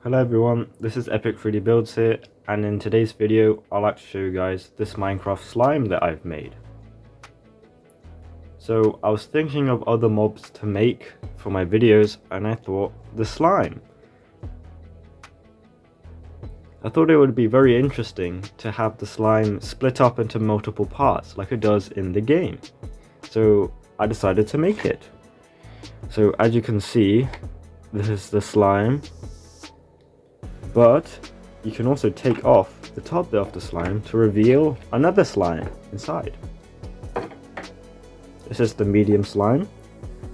Hello everyone, this is Epic 3D Builds here, and in today's video I'd like to show you guys this Minecraft slime that I've made. So I was thinking of other mobs to make for my videos, and I thought the slime. I thought it would be very interesting to have the slime split up into multiple parts like it does in the game. So I decided to make it. So as you can see, this is the slime. But you can also take off the top bit of the slime to reveal another slime inside. This is the medium slime,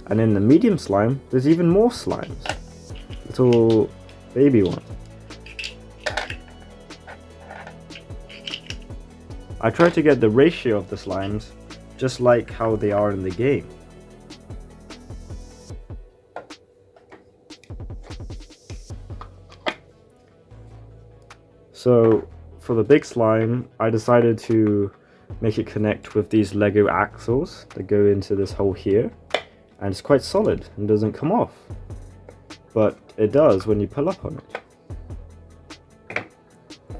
and in the medium slime there's even more slimes, little baby ones. I tried to get the ratio of the slimes just like how they are in the game. So for the big slime, I decided to make it connect with these Lego axles that go into this hole here, and it's quite solid and doesn't come off, but it does when you pull up on it.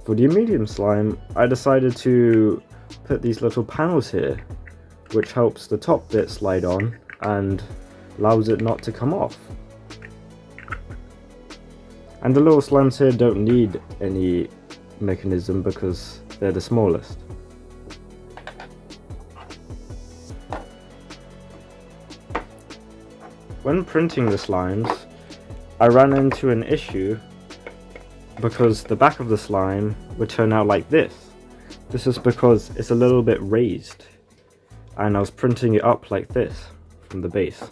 For the medium slime, I decided to put these little panels here, which helps the top bit slide on and allows it not to come off. And the little slimes here don't need any mechanism because they're the smallest. When printing the slimes, I ran into an issue because the back of the slime would turn out like this. This is because it's a little bit raised, and I was printing it up like this from the base.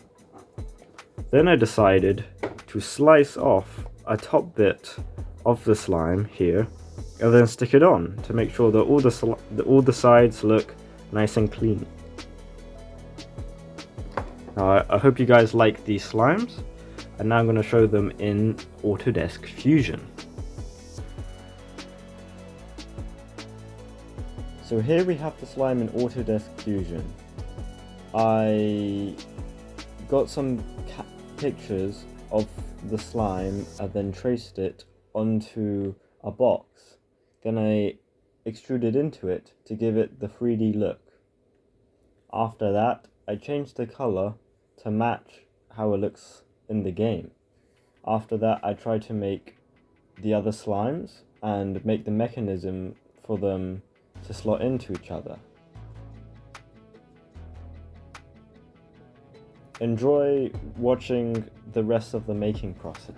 Then I decided to slice off a top bit of the slime here and then stick it on to make sure that all the sides look nice and clean. Now I hope you guys like these slimes, and now I'm going to show them in Autodesk Fusion. So here we have the slime in Autodesk Fusion. I got some pictures of the slime and then traced it onto a box. Then I extruded into it to give it the 3D look. After that, I changed the color to match how it looks in the game. After that, I tried to make the other slimes and make the mechanism for them to slot into each other. Enjoy watching the rest of the making process.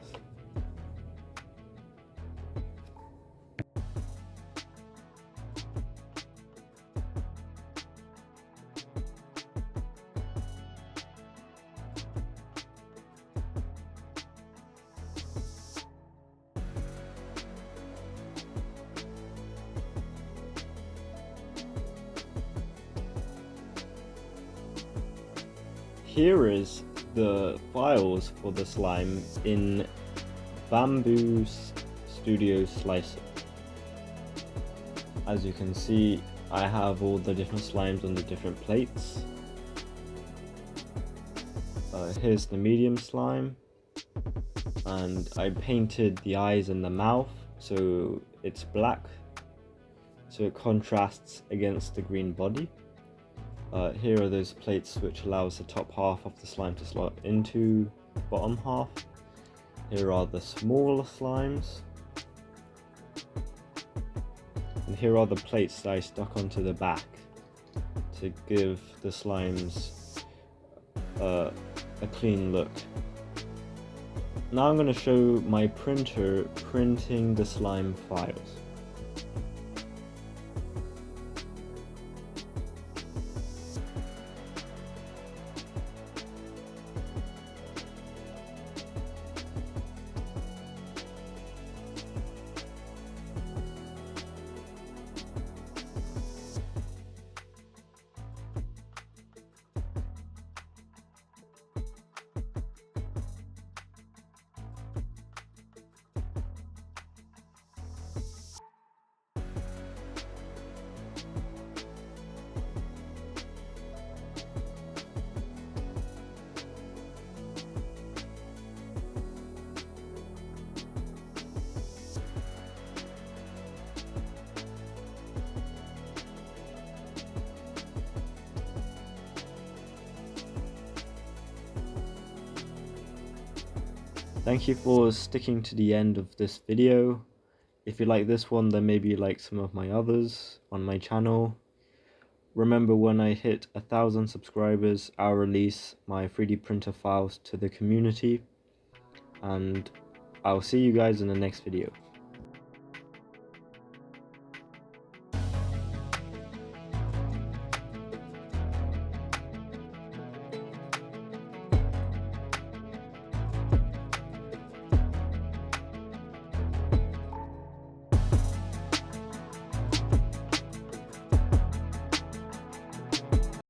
Here is the files for the slime in Bambu Studio Slicer. As you can see, I have all the different slimes on the different plates. Here's the medium slime, and I painted the eyes and the mouth so it's black, so it contrasts against the green body. Here are those plates which allows the top half of the slime to slot into the bottom half. Here are the smaller slimes. And here are the plates that I stuck onto the back to give the slimes a clean look. Now I'm going to show my printer printing the slime files. Thank you for sticking to the end of this video. If you like this one, then maybe you like some of my others on my channel. Remember, when I hit 1,000 subscribers, I'll release my 3D printer files to the community. And I'll see you guys in the next video.